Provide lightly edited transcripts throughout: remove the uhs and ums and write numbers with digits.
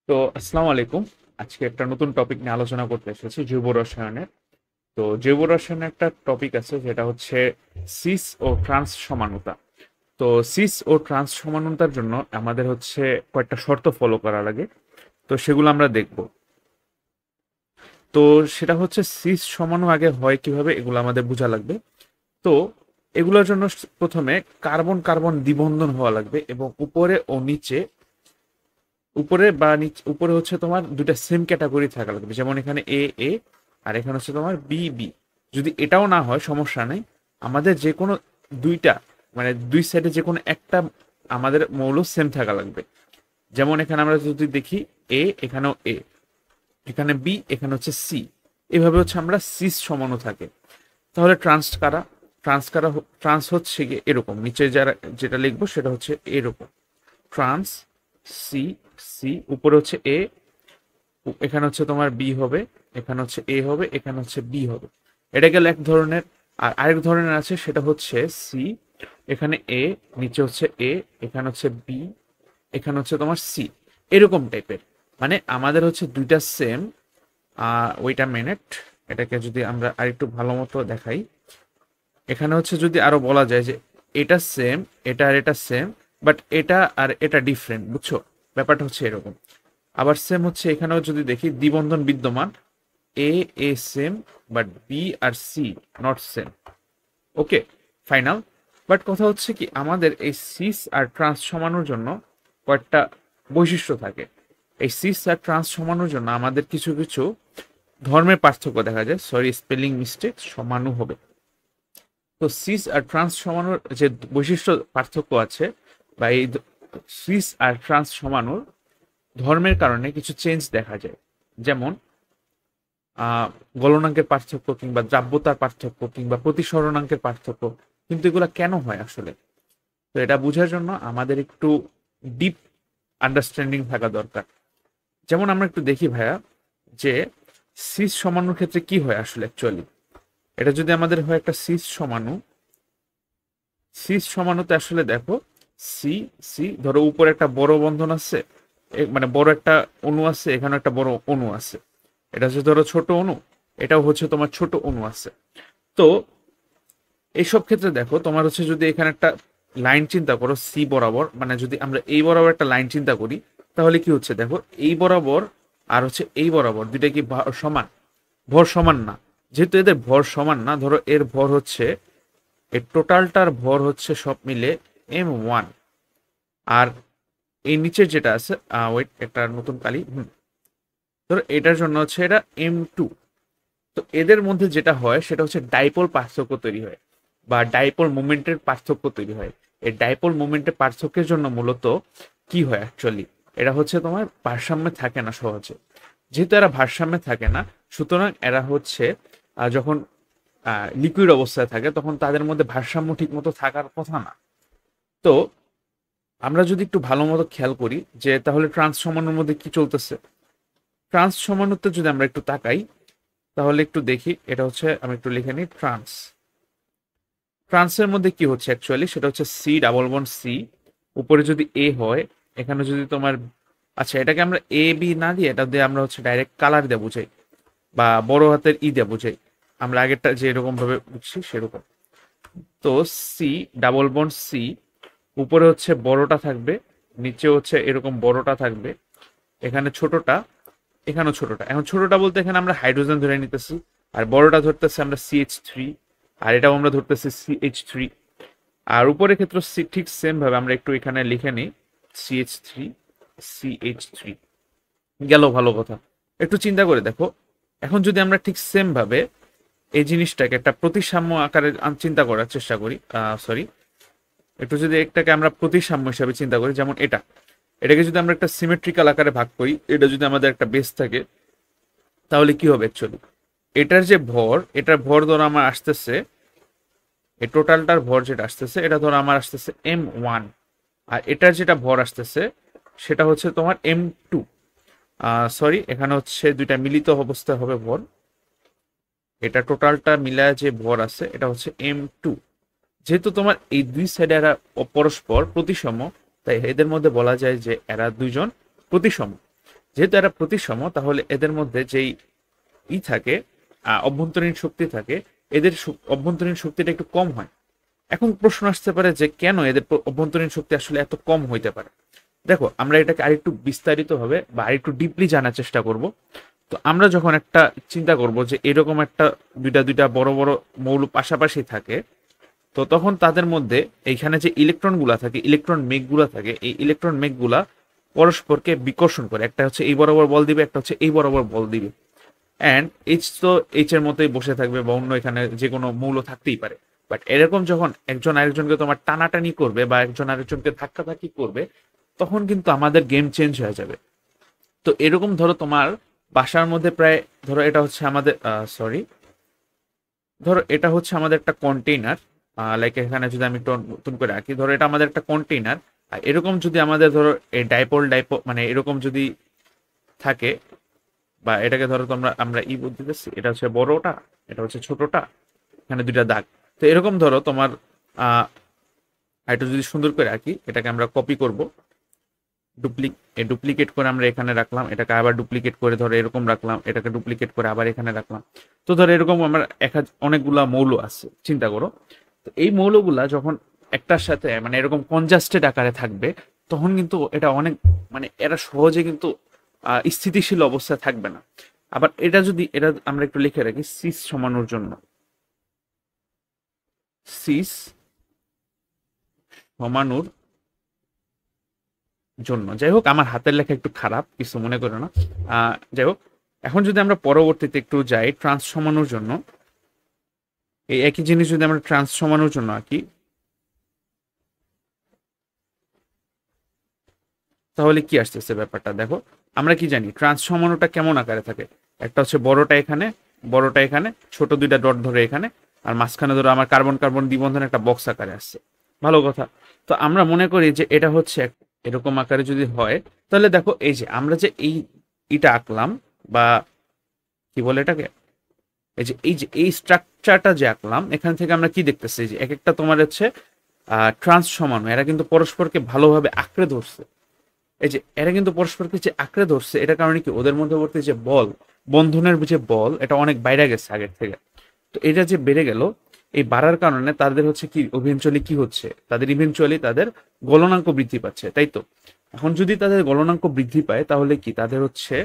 তো আসসালামু আলাইকুম। আজকে একটা নতুন টপিক নিয়ে আলোচনা করতে এসেছি জৈব রসায়নের। তো জৈব রসায়নের একটা টপিক আছে যেটা হচ্ছে সিস ও ট্রান্স সমানুতা। তো সিস ও ট্রান্স সমানুতার জন্য আমাদের হচ্ছে কয়েকটা শর্ত ফলো করা লাগে। তো সেগুলো আমরা দেখব। তো সেটা হচ্ছে সিস সমানু আগে হয় কিভাবে এগুলো আমাদের বোঝা লাগবে। তো এগুলোর জন্য প্রথমে কার্বন কার্বন দ্বিবন্ধন হওয়া লাগবে এবং উপরে ও নিচে উপরে বা নিচে উপরে হচ্ছে তোমার দুইটা সেম ক্যাটাগরি থাকা লাগবে, যেমন এখানে এ এ আর এখানে হচ্ছে তোমার বি বি। যদি এটাও না হয় সমস্যা নেই, আমাদের যে কোনো দুইটা মানে দুই সাইডে যে কোনো একটা আমাদের মৌল সেম থাকা লাগবে। যেমন এখানে আমরা যদি দেখি এ, এখানেও এ, এখানে বি, এখানে হচ্ছে সি। এভাবে হচ্ছে আমরা সিস সমানও থাকে। তাহলে ট্রান্স হচ্ছে গিয়ে এরকম, নিচে যারা যেটা লিখবো সেটা হচ্ছে এরকম ট্রান্স সি সি, উপরে হচ্ছে এ, এখানে হচ্ছে তোমার বি হবে, এখানে হচ্ছে এ হবে, এখানে হচ্ছে বি হবে। এটা গেল এক ধরনের। আর আরেক ধরনের আছে, সেটা হচ্ছে সি, এখানে এ, নিচে হচ্ছে এ, এখানে হচ্ছে বি, এখানে হচ্ছে তোমার সি। এরকম টাইপের। মানে আমাদের হচ্ছে দুইটা সেম। ওইটা মিনিট, এটাকে যদি আমরা আরেকটু ভালো মতো দেখাই, এখানে হচ্ছে যদি আরো বলা যায় যে এটা সেম, এটা আর এটা সেম, বাট এটা আর এটা ডিফারেন্ট, বুঝছো? ব্যাপারটা হচ্ছে এরকম। আবার সেম হচ্ছে এখানেও যদি দেখি দ্বিবন্ধন বিদ্যমান, A A same, but B আর C not same. Okay, final. But কথা হচ্ছে কি, আমাদের এই সিস আর ট্রান্স সমানোর জন্য কয়েকটা বৈশিষ্ট্য থাকে। এই সিস আর ট্রান্স সমানোর জন্য আমাদের কিছু কিছু ধর্মের পার্থক্য দেখা যায়। সরি, স্পেলিং মিস্টেক, সমানু হবে। তো সিস আর ট্রান্স সমানুর যে বৈশিষ্ট্য পার্থক্য আছে, বা এই সিস আর ট্রান্স সমানুর ধর্মের কারণে কিছু চেঞ্জ দেখা যায়। যেমন আহ গলনাঙ্কের পার্থক্য, কিংবা দ্রাব্যতার পার্থক্য, কিংবা প্রতিসরণাঙ্কের পার্থক্য। কিন্তু এগুলা কেন হয় আসলে? তো এটা বোঝার জন্য আমাদের একটু ডিপ আন্ডারস্ট্যান্ডিং থাকা দরকার। যেমন আমরা একটু দেখি ভাইয়া, যে সিস সমানুর ক্ষেত্রে কি হয় আসলে অ্যাকচুয়ালি। এটা যদি আমাদের হয় একটা সিস সমানুতে আসলে দেখো, সি সি ধরো উপরে একটা বড় বন্ধন আছে, মানে বড় একটা অণু আছে, এখানে একটা বড় অণু আছে। এটা হচ্ছে ধরো ছোট অণু, এটাও হচ্ছে তোমার ছোট অণু আছে। তো এইসব ক্ষেত্রে দেখো তোমার হচ্ছে যদি এখানে একটা লাইন চিন্তা করো সি বরাবর, মানে যদি আমরা এই বরাবর একটা লাইন চিন্তা করি, তাহলে কি হচ্ছে দেখো, এই বরাবর আর হচ্ছে এই বরাবর দুইটা কি সমান? ভর সমান না। যেহেতু এদের ভর সমান না, ধরো এর ভর হচ্ছে, এর টোটালটার ভর হচ্ছে সব মিলে m1। আর এই নিচের যেটা আছে, ওয়েট, একটা নতুন কালি, ধরো এটার জন্য হচ্ছে এটা m2। তো এদের মধ্যে যেটা হয় সেটা হচ্ছে ডাইপোল পার্থক্য তৈরি হয়, বা ডাইপোল মোমেন্টের পার্থক্য তৈরি হয়। এই ডাইপোল মোমেন্টের পার্থক্যের জন্য মূলত কি হয় অ্যাকচুয়ালি, এটা হচ্ছে তোমার ভারসাম্যে থাকে না সহজে। যেহেতু এরা ভারসাম্যে থাকে না, সুতরাং এরা হচ্ছে যখন লিকুইড অবস্থায় থাকে তখন তাদের মধ্যে ভারসাম্য ঠিক মতো থাকার কথা না। তো আমরা যদি একটু ভালো মতো খেয়াল করি যে তাহলে ট্রান্স সমানুর মধ্যে কি চলতেছে, ট্রান্স সমানুতে যদি আমরা একটু তাকাই, তাহলে একটু দেখি। এটা হচ্ছে, আমি একটু লিখে নিই, ট্রান্সের মধ্যে কি হচ্ছে অ্যাকচুয়ালি, সেটা হচ্ছে সি ডাবল বন্ড সি, উপরে যদি এ হয়, এখানে যদি তোমার, আচ্ছা এটাকে আমরা এ বি না দিয়ে এটা দিয়ে আমরা হচ্ছে ডাইরেক্ট কালার দিয়ে বুঝাই, বা বড় হাতের ই দিয়ে বুঝাই। আমরা আগেরটা যে এরকম ভাবে বুঝছি সেরকম। তো সি ডাবল বন্ড সি, উপরে হচ্ছে বড়টা থাকবে, নিচে হচ্ছে এরকম বড়টা থাকবে, এখানে ছোটটা, এখানেও ছোটটা। এখন ছোটটা বলতে এখানে আমরা হাইড্রোজেন ধরে নিতেছি, আর বড়টা ধরতেছি আমরা CH3, আর এটাও আমরা ধরতেছি CH3। আর উপরের ক্ষেত্রে ঠিক সেম ভাবে আমরা একটু এখানে লিখে নিই, CH3 CH3। গেল, ভালো কথা। একটু চিন্তা করে দেখো, এখন যদি আমরা ঠিক সেম ভাবে এই জিনিসটাকে একটা প্রতিসাম্য আকারে চিন্তা করার চেষ্টা করি, সরি, একটু যদি একটাকে আমরা প্রতিসাম্য হিসাবে চিন্তা করি, যেমন এটাকে যদি আমরা একটা সিমেট্রিক্যাল আকারে ভাগ করি, এটা যদি আমাদের একটা বেস থাকে, তাহলে কি হবে অ্যাকচুয়ালি, এটার যে ভর, এটার ভর ধরো আমার আসতেছে, এই টোটালটার ভর যেটা আসতেছে এটা ধরো আমার আসতেছে m1, আর এটার যেটা ভর আসতেছে সেটা হচ্ছে তোমার m2। সরি, এখানে হচ্ছে দুইটা মিলিত অবস্থায় হবে ভর, এটা টোটালটা মিলায় যে ভর আছে এটা হচ্ছে m2। যেহেতু তোমার এই দুই সাইডে এরা পরস্পর প্রতিসম, তাই এদের মধ্যে বলা যায় যে এরা দুইজন প্রতিসম। যেহেতু এরা প্রতিসম, তাহলে এদের মধ্যে যেই থাকে, অভ্যন্তরীণ শক্তি থাকে, এদের অভ্যন্তরীণ শক্তিটা একটু কম হয়। এখন প্রশ্ন আসতে পারে যে কেন এদের অভ্যন্তরীণ শক্তি আসলে এত কম হইতে পারে। দেখো, আমরা এটাকে আরেকটু বিস্তারিত হবে বা আরেকটু ডিপলি জানার চেষ্টা করব। তো আমরা যখন একটা চিন্তা করব যে এরকম একটা দুইটা দুইটা বড় বড় মৌল পাশাপাশি থাকে, তো তখন তাদের মধ্যে এইখানে যে ইলেকট্রনগুলা থাকে, ইলেকট্রন মেঘগুলা থাকে, এই ইলেকট্রন মেঘগুলা পরস্পরকে বিকর্ষণ করে। একটা হচ্ছে এই বরাবর বল দিবে, একটা হচ্ছে এই বরাবর বল দিবে। অ্যান্ড এইচ তো এইচ এর মতোই বসে থাকবে, বা অন্য এখানে যে কোনো মৌল থাকতেই পারে। বাট এরকম যখন একজন আরেকজনকে তোমার টানাটানি করবে বা একজন আরেকজনকে ধাক্কাধাক্কি করবে, তখন কিন্তু আমাদের গেম চেঞ্জ হয়ে যাবে। তো এরকম ধরো তোমার বাসার মধ্যে প্রায়, ধরো এটা হচ্ছে আমাদের ধরো এটা হচ্ছে আমাদের একটা কন্টেইনার। লাইক এখানে যদি আমি একটু নতুন করে রাখি, ধরো এটা আমাদের একটা কন্টেইনার। আর এরকম যদি আমাদের ধরো এই ডাইপোল মানে এরকম যদি থাকে, বা এটাকে ধরো তোমরা আমরা বলতে চাচ্ছি, এটা হচ্ছে বড়টা, এটা হচ্ছে ছোটটা, এখানে দুইটা দাগ। তো এরকম ধরো তোমার এটা যদি সুন্দর করে রাখি, এটাকে আমরা কপি করব, ডুপ্লিকেট করে আমরা এখানে রাখলাম, এটাকে আবার ডুপ্লিকেট করে ধরো এরকম রাখলাম, এটাকে ডুপ্লিকেট করে আবার এখানে রাখলাম। তো ধরো এরকম আমার অনেকগুলা মৌল আছে, চিন্তা করো। তো এই মৌলগুলা যখন একটার সাথে মানে এরকম কনজাস্টেড আকারে থাকবে, তখন কিন্তু এটা অনেক মানে এরা সহজে কিন্তু স্থিতিশীল অবস্থায় থাকবে না। আবার এটা আমরা একটু লিখে রাখি, সিস সমানোর জন্য, সিস সমানুর জন্য, যাই হোক আমার হাতের লেখা একটু খারাপ, কিছু মনে করো না। যাই হোক, এখন যদি আমরা পরবর্তীতে একটু যাই ট্রান্স সমানোর জন্য, এই একই জিনিস যদি আমরা ট্রান্স সমানোর জন্য আঁকি, তাহলে কি আসতেছে ব্যাপারটা দেখো। আমরা কি জানি ট্রান্স সমানুটা কেমন আকারে থাকে? একটা হচ্ছে বড়টা এখানে, ছোট দুইটা ডট ধরে এখানে, আর মাঝখানে ধরো আমার কার্বন কার্বন দ্বিবন্ধন একটা বক্স আকারে আসছে। ভালো কথা। তো আমরা মনে করি যে এটা হচ্ছে এরকম আকারে যদি হয়, তাহলে দেখো এই যে আমরা যে এটা আঁকলাম, বা কি বলে এটাকে, এই স্ট্রাকচারটা যে আঁকলাম, এখান থেকে আমরা কি দেখতেছি যে এক একটা তোমার হচ্ছে ট্রান্স সমানু, এরা কিন্তু পরস্পরকে ভালোভাবে আঁকড়ে ধরছে। এই যে এরা কিন্তু পরস্পরকে যে আঁকড়ে ধরছে, এটা কারণে কি ওদের মধ্যবর্তী যে বন্ধনের যে বল, এটা অনেক বাইরে গেছে আগের থেকে। তো এটা যে বেড়ে গেল, এই বাড়ার কারণে তাদের হচ্ছে কি ইভেনচুয়ালি কি হচ্ছে, তাদের গলনাঙ্ক বৃদ্ধি পাচ্ছে, তাই তো? এখন যদি তাদের গলনাঙ্ক বৃদ্ধি পায়, তাহলে কি তাদের হচ্ছে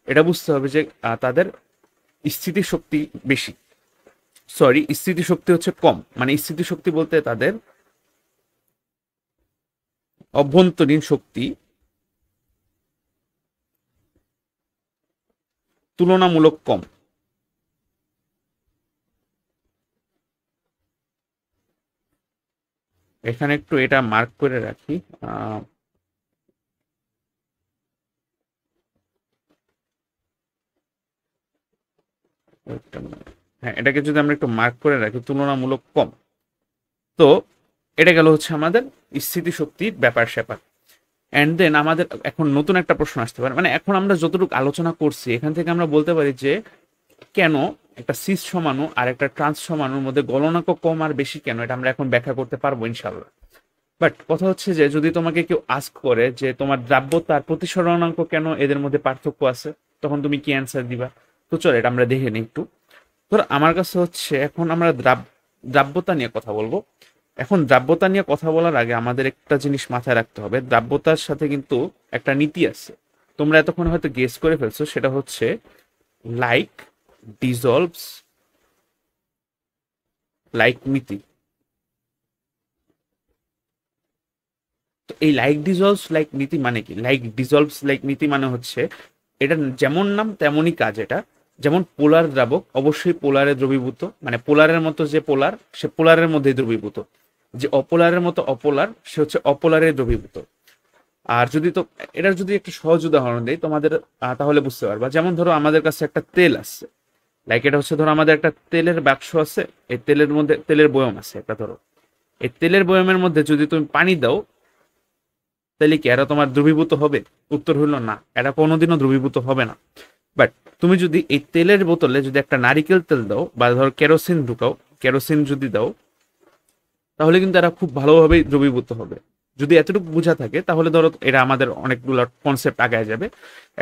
এটা বুঝতে হবে যে তাদের স্থিতিশক্তি বেশি, স্থিতিশক্তি হচ্ছে কম। মানে স্থিতিশক্তি বলতে তাদের অভ্যন্তরীণ শক্তি তুলনামূলক কম। এখানে একটু এটা মার্ক করে রাখি। হ্যাঁ, এটাকে যদি আমরা একটু মার্ক করে রাখি, তুলনামূলক কম, তো এটা গেল হচ্ছে আমাদের স্থিতিশক্তির ব্যাপার স্যাপার। অ্যান্ড দেন আমাদের এখন নতুন একটা প্রশ্ন আসতে পারে, মানে এখন আমরা যতটুকু আলোচনা করছি এখান থেকে আমরা বলতে পারি যে কেন একটা সিস সমাণু আর একটা ট্রান্স সমাণুর মধ্যে গলনাঙ্ক কম আর বেশি কেন, এটা আমরা এখন ব্যাখ্যা করতে পারবো ইনশাল্লাহ। বাট কথা হচ্ছে যে যদি তোমাকে কেউ আস্ক করে যে তোমার দ্রাব্যতা আর প্রতিসরণাঙ্ক কেন এদের মধ্যে পার্থক্য আছে, তখন তুমি কি অ্যান্সার দিবা? তো চলো এটা আমরা দেখে নিই একটু। ধরো আমার কাছে হচ্ছে এখন আমরা দ্রাব্যতা নিয়ে কথা বলবো। এখন দ্রাব্যতা নিয়ে কথা বলার আগে আমাদের একটা জিনিস মাথায় রাখতে হবে, দ্রাব্যতার সাথে কিন্তু একটা নীতি আছে। তোমরা এতক্ষণ হয়তো গেস করে ফেলছো, সেটা হচ্ছে লাইক ডিজলভস লাইক নীতি। তো এই লাইক ডিজলভস লাইক নীতি মানে কি? লাইক ডিজলভস লাইক নীতি মানে হচ্ছে এটা যেমন নাম তেমনই কাজ। এটা যেমন পোলার দ্রাবক অবশ্যই পোলারে দ্রবীভূত, মানে পোলারের মতো যে পোলার, সে পোলারের মধ্যে দ্রবীভূত। যে অপোলারের মতো অপোলার, সে হচ্ছে অপোলারে দ্রবীভূত। আর যদি তো এটার যদি একটা সহজ উদাহরণ দেই তোমাদের, তাহলে বুঝতে পারবা। যেমন ধরো আমাদের কাছে একটা তেল আছে, লাইক এটা হচ্ছে ধরো আমাদের একটা তেলের বাক্স আছে, এই তেলের মধ্যে তেলের বয়ম আছে একটা। ধরো এই তেলের বয়মের মধ্যে যদি তুমি পানি দাও, তাহলে কি এরা তোমার দ্রবীভূত হবে? উত্তর হইল না, এরা কোনোদিনও দ্রবীভূত হবে না। বাট তুমি যদি এই তেলের বোতলে যদি একটা নারিকেল তেল দাও, বা ধরো কেরোসিন যদি দাও, তাহলে কিন্তু এরা খুব ভালোভাবেই দ্রবীভূত হবে। যদি এতটুকু বোঝা থাকে তাহলে ধরো এটা আমাদের অনেকগুলো কনসেপ্ট আগায় যাবে।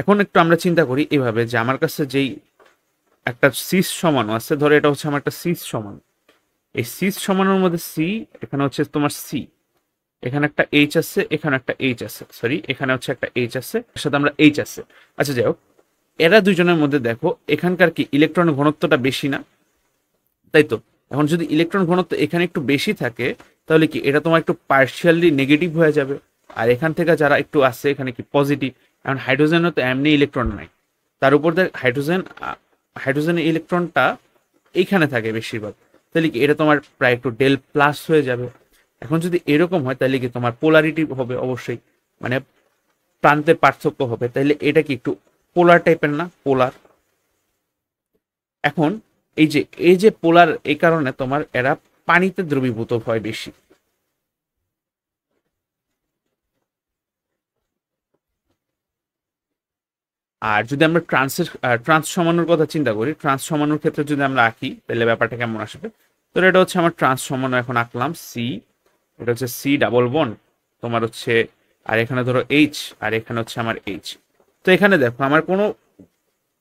এখন একটু আমরা চিন্তা করি এইভাবে যে আমার কাছে যেই একটা সিস সমাণু আছে, ধরো এটা হচ্ছে আমার একটা সিস সমাণু। এই সিস সমাণুর মধ্যে সি, এখানে হচ্ছে তোমার সি, এখানে একটা এইচ আছে, এখানে একটা এইচ আছে, সরি এখানে হচ্ছে একটা এইচ আছে, এর সাথে আমরা এইচ আছে। আচ্ছা যাই হোক, এরা দুজনের মধ্যে দেখো এখানকার কি ইলেকট্রন ঘনত্বটা বেশি না, তাই তো? এখন যদি ইলেকট্রন ঘনত্ব এখানে একটু বেশি থাকে তাহলে কি এটা তোমার একটু পার্শিয়ালি নেগেটিভ হয়ে যাবে, আর এখান থেকে যারা একটু আসছে এখানে কি পজিটিভ। এখন হাইড্রোজেনও তো এমনি ইলেকট্রন নাই, তার উপর দেখ হাইড্রোজেনের ইলেকট্রনটা এইখানে থাকে বেশিরভাগ, তাহলে কি এটা তোমার প্রায় একটু ডেল প্লাস হয়ে যাবে। এখন যদি এরকম হয় তাহলে কি তোমার পোলারিটি হবে অবশ্যই, মানে প্রান্তের পার্থক্য হবে, তাহলে এটা কি একটু পোলার টাইপের না, পোলার। এখন এই যে পোলার, এই কারণে তোমার এরা পানিতে দ্রবীভূত হয় বেশি। আর যদি আমরা ট্রান্স সমানুর কথা চিন্তা করি, ট্রান্স সমানুর ক্ষেত্রে যদি আমরা আঁকি তাহলে ব্যাপারটা কেমন আসবে। তো এটা হচ্ছে আমার ট্রান্স সমানু, এখন আঁকলাম সি, এটা হচ্ছে সি ডাবল বন্ড তোমার হচ্ছে, আর এখানে ধরো এইচ, আর এখানে হচ্ছে আমার এইচ। তো এখানে দেখো আমার কোনো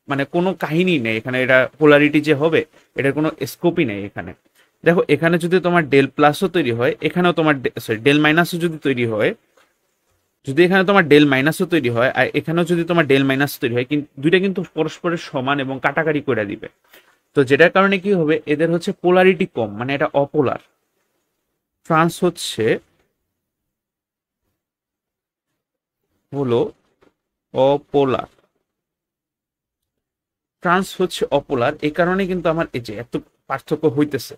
মানে কোনো কাহিনী নেই এখানে, এটা পোলারিটি যে হবে এটার কোনো স্কোপই নেই এখানে। দেখো এখানে যদি তোমার ডেল প্লাসও তৈরি হয়, এখানেও তোমার সরি ডেল মাইনাসও যদি তৈরি হয়, যদি এখানে তোমার ডেল মাইনাসও তৈরি হয় আর এখানেও যদি তোমার ডেল মাইনাস তৈরি হয়, কিন্তু দুইটা কিন্তু পরস্পরের সমান এবং কাটাকাটি করে দিবে। তো যেটার কারণে কি হবে, এদের হচ্ছে পোলারিটি কম, মানে এটা অপোলার। ট্রান্স হলো অপোলার, ট্রান্স হচ্ছে অপোলার, এই কারণে কিন্তু আমার এই যে এত পার্থক্য হইতেছে।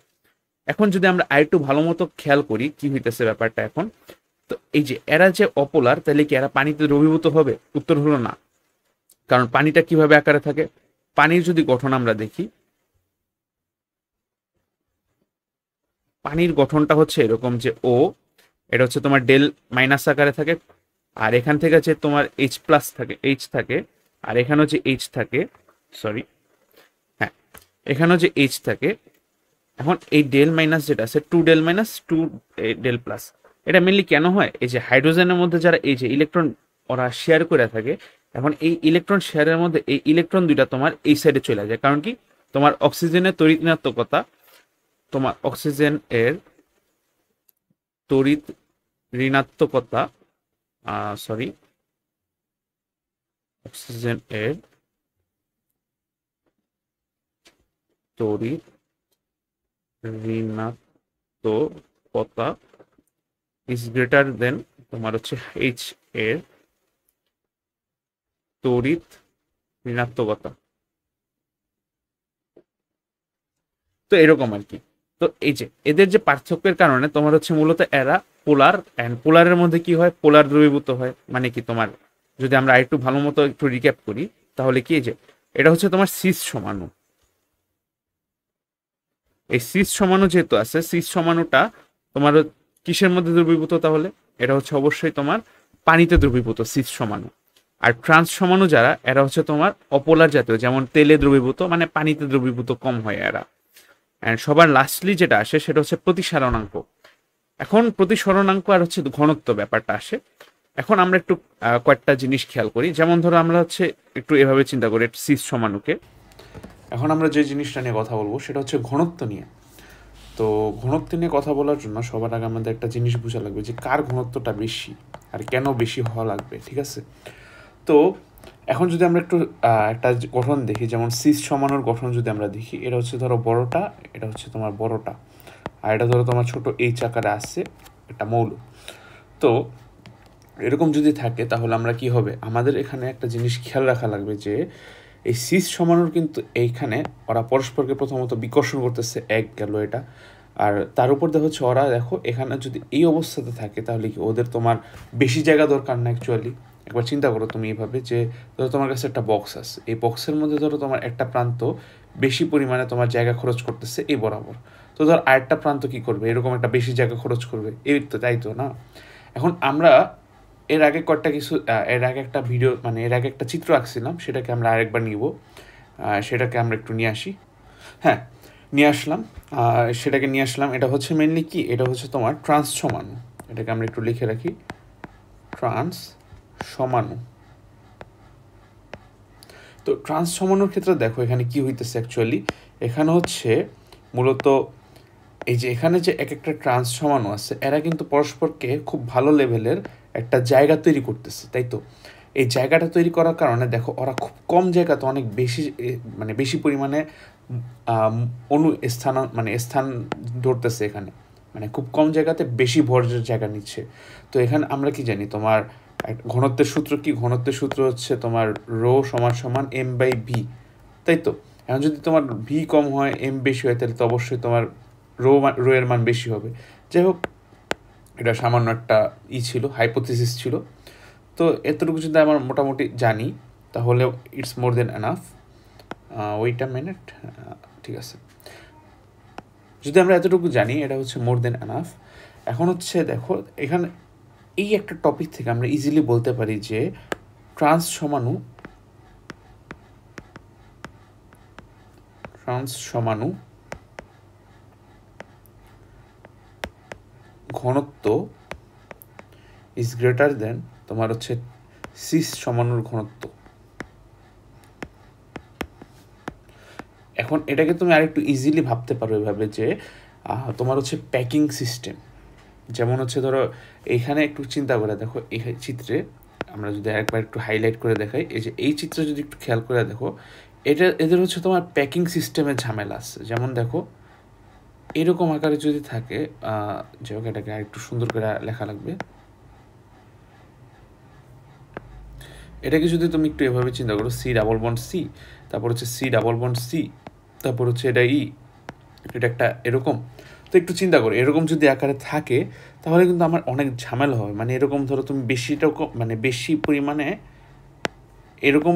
এখন যদি আমরা আরেকটু ভালো মতো খেয়াল করি কি হইতেছে ব্যাপারটা এখন, তো এই যে এরা যে অপোলার, তাহলে কি এরা পানিতে দ্রবীভূত হবে? উত্তর হলো না। কারণ পানিটা কিভাবে আকারে থাকে, পানির যদি গঠন আমরা দেখি, পানির গঠনটা হচ্ছে এরকম যে ও, এটা হচ্ছে তোমার ডেল মাইনাস আকারে থাকে, আর এখান থেকে যে তোমার এইচ প্লাস থাকে, এইচ থাকে, আর এখানেও যে এইচ থাকে, সরি হ্যাঁ, এখানেও যে এইচ থাকে। এখন এই ডেল মাইনাস যেটা আছে, two del minus two del plus, এটা মেনলি কেন হয়, এই যে হাইড্রোজেনের মধ্যে যারা এই যে ইলেকট্রন ওরা শেয়ার করে থাকে, এখন এই ইলেকট্রন শেয়ারের মধ্যে এই ইলেকট্রন দুইটা তোমার এই সাইডে চলে যায়। কারণ কি, তোমার অক্সিজেনের তড়িৎ ঋণাত্মকতা, তোমার অক্সিজেন এর তড়িৎ ঋণাত্মকতা, সরি অক্সিজেন এর তড়িৎ ঋণাত্মকতা ইজ গ্রেটার দেন তোমার হচ্ছে এইচ এর তড়িৎ ঋণাত্মকতা। তো এরকম আর কি। তো এই যে এদের যে পার্থক্যের কারণে তোমার হচ্ছে মূলত এরা পোলার, অ্যান্ড পোলারের মধ্যে কি হয়, পোলার দ্রবীভূত হয়। মানে কি তোমার যদি আমরা আরেকটু ভালো মতো একটু রিক্যাপ করি তাহলে কি, যে এটা হচ্ছে তোমার সিস সমাণু। এই সিস সমাণু যেহেতু আছে, সিস সমাণুটা তোমার কিসের মধ্যে দ্রবীভূত, তাহলে এটা হচ্ছে অবশ্যই তোমার পানিতে দ্রবীভূত সিস সমাণু। আর ট্রান্স সমাণু যারা, এরা হচ্ছে তোমার অপোলার জাতীয়, যেমন তেলে দ্রবীভূত, মানে পানিতে দ্রবীভূত কম হয় এরা। অ্যান্ড সবার লাস্টলি যেটা আসে সেটা হচ্ছে প্রতিসারণাঙ্ক। এখন প্রতিসরণাঙ্ক আর হচ্ছে ঘনত্ব ব্যাপারটা আসে। এখন আমরা একটু কয়েকটা জিনিস খেয়াল করি, যেমন ধরো আমরা হচ্ছে একটু এভাবে চিন্তা করি সিস সমাণুকে। এখন আমরা যে জিনিসটা নিয়ে কথা বলবো সেটা হচ্ছে ঘনত্ব নিয়ে। তো ঘনত্ব নিয়ে কথা বলার জন্য সবার আগে আমাদের একটা জিনিস বোঝা লাগবে যে কার ঘনত্বটা বেশি আর কেন বেশি হওয়া লাগবে, ঠিক আছে? তো এখন যদি আমরা একটু একটা গঠন দেখি, যেমন সিস সমানুর গঠন যদি আমরা দেখি, এটা হচ্ছে ধরো বড়টা, এটা হচ্ছে তোমার বড়টা, আর এটা ধরো তোমার ছোট এইচ আকারে আসছে একটা মৌল। তো এরকম যদি থাকে তাহলে আমরা কি হবে, আমাদের এখানে একটা জিনিস খেয়াল রাখা লাগবে যে এই সিস সমানুর কিন্তু এইখানে ওরা পরস্পরকে প্রথমত বিকর্ষণ করতেছে, এক গেল এটা। আর তার উপর দেখো হচ্ছে ওরা দেখো এখানে যদি এই অবস্থাতে থাকে তাহলে কি ওদের তোমার বেশি জায়গা দরকার না অ্যাকচুয়ালি। একবার চিন্তা করো তুমি এইভাবে যে ধরো তোমার কাছে একটা বক্স আছে, এই বক্সের মধ্যে ধরো তোমার একটা প্রান্ত বেশি পরিমাণে তোমার জায়গা খরচ করতেছে এই বরাবর, তো ধর আরেকটা প্রান্ত কি করবে, এরকম একটা বেশি জায়গা খরচ করবে, এই তো তাই তো না? এখন আমরা এর আগে কয়েকটা কিছু এর আগে একটা ভিডিও মানে এর আগে একটা চিত্র আঁকছিলাম, সেটাকে আমরা আরেকবার নিব, সেটাকে আমরা একটু নিয়ে আসি। হ্যাঁ, নিয়ে আসলাম, সেটাকে নিয়ে আসলাম। এটা হচ্ছে মেনলি কি, এটা হচ্ছে তোমার ট্রান্স সমাণু, এটাকে আমরা একটু লিখে রাখি, ট্রান্স সমাণু। তো ট্রান্স সমাণুর ক্ষেত্রে দেখো এখানে কি হইতেছে অ্যাকচুয়ালি, এখানে হচ্ছে মূলত এই যে এখানে যে এক একটা ট্রান্স সমাণু আছে এরা কিন্তু পরস্পরকে খুব ভালো লেভেলের একটা জায়গা তৈরি করতেছে, তাই তো? এই জায়গাটা তৈরি করার কারণে দেখো ওরা খুব কম জায়গাতে অনেক বেশি মানে বেশি পরিমাণে স্থান ধরতেছে এখানে, মানে খুব কম জায়গাতে বেশি ভরের জায়গা নিচ্ছে। তো এখানে আমরা কি জানি, তোমার ঘনত্বের সূত্র কি? ঘনত্বের সূত্র হচ্ছে তোমার রো সমান সমান এম বাই ভি, তাই তো? এখন যদি তোমার ভি কম হয় এম বেশি হয় তাহলে তো অবশ্যই তোমার রো এর মান বেশি হবে। যাই হোক, এটা সামান্য একটা ছিল, হাইপোথিসিস ছিল। তো এতটুকু যদি আমার মোটামুটি জানি তাহলে it's more than enough. Wait a minute, ঠিক আছে, যদি আমরা এতটুকু জানি এটা হচ্ছে মোর দেন এনাফ। এখন হচ্ছে দেখো এখানে এই একটা টপিক থেকে আমরা ইজিলি বলতে পারি যে ট্রান্স সমাণু ঘনত্ব ইজ গ্রেটার দেন তোমার হচ্ছে সিস সমাণুর ঘনত্ব। এখন এটাকে তুমি আরেকটু ইজিলি ভাবতে পারো এভাবে যে তোমার হচ্ছে প্যাকিং সিস্টেম, যেমন হচ্ছে ধরো এইখানে একটু চিন্তা করে দেখো, এই চিত্রে আমরা যদি আরেকবার একটু হাইলাইট করে দেখাই, এই যে এই চিত্রে যদি একটু খেয়াল করে দেখো, এদের হচ্ছে তোমার প্যাকিং সিস্টেমের ঝামেলা আছে। যেমন দেখো এরকম আকারে যদি থাকে, যাই হোক এটাকে আরেকটু সুন্দর করে লেখা লাগবে, এটাকে যদি তুমি একটু এভাবে চিন্তা করো, সি ডাবল বন্ড সি, তারপর হচ্ছে সি ডাবল বন্ড সি, তারপর হচ্ছে এটা এটা একটা এরকম। তো একটু চিন্তা করো এরকম যদি আকারে থাকে তাহলে কিন্তু আমার অনেক ঝামেলা হয়। মানে এরকম ধরো তুমি বেশি পরিমাণে এরকম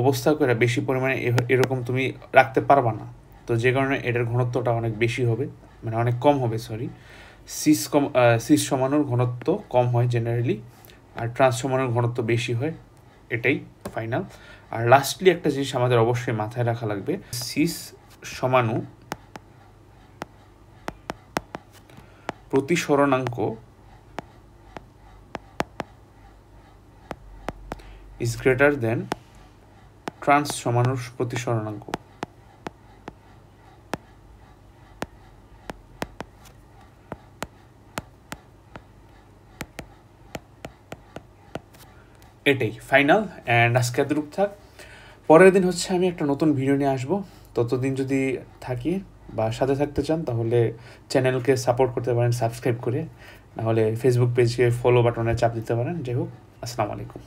অবস্থা করে বেশি পরিমাণে এরকম তুমি রাখতে পারবা না। তো যে কারণে এটার ঘনত্বটা অনেক বেশি হবে, মানে অনেক কম হবে, সরি। সিস সমাণুর ঘনত্ব কম হয় জেনারেলি, আর ট্রান্স সমাণুর ঘনত্ব বেশি হয়, এটাই ফাইনাল। আর লাস্টলি একটা জিনিস আমাদের অবশ্যই মাথায় রাখা লাগবে, সিস সমাণু প্রতিসরণাঙ্ক is greater than ট্রান্স সমাণুর প্রতিসরণাঙ্ক। এটাই ফাইনাল। অ্যান্ড আজকে এতটুকু থাক, পরের দিন হচ্ছে আমি একটা নতুন ভিডিও নিয়ে আসবো। ততদিন যদি থাকি বা সাথে থাকতে চান তাহলে চ্যানেলকে সাপোর্ট করতে পারেন সাবস্ক্রাইব করে, নাহলে ফেসবুক পেজকে ফলো বাটনে চাপ দিতে পারেন। যাই হোক, আসসালামু আলাইকুম।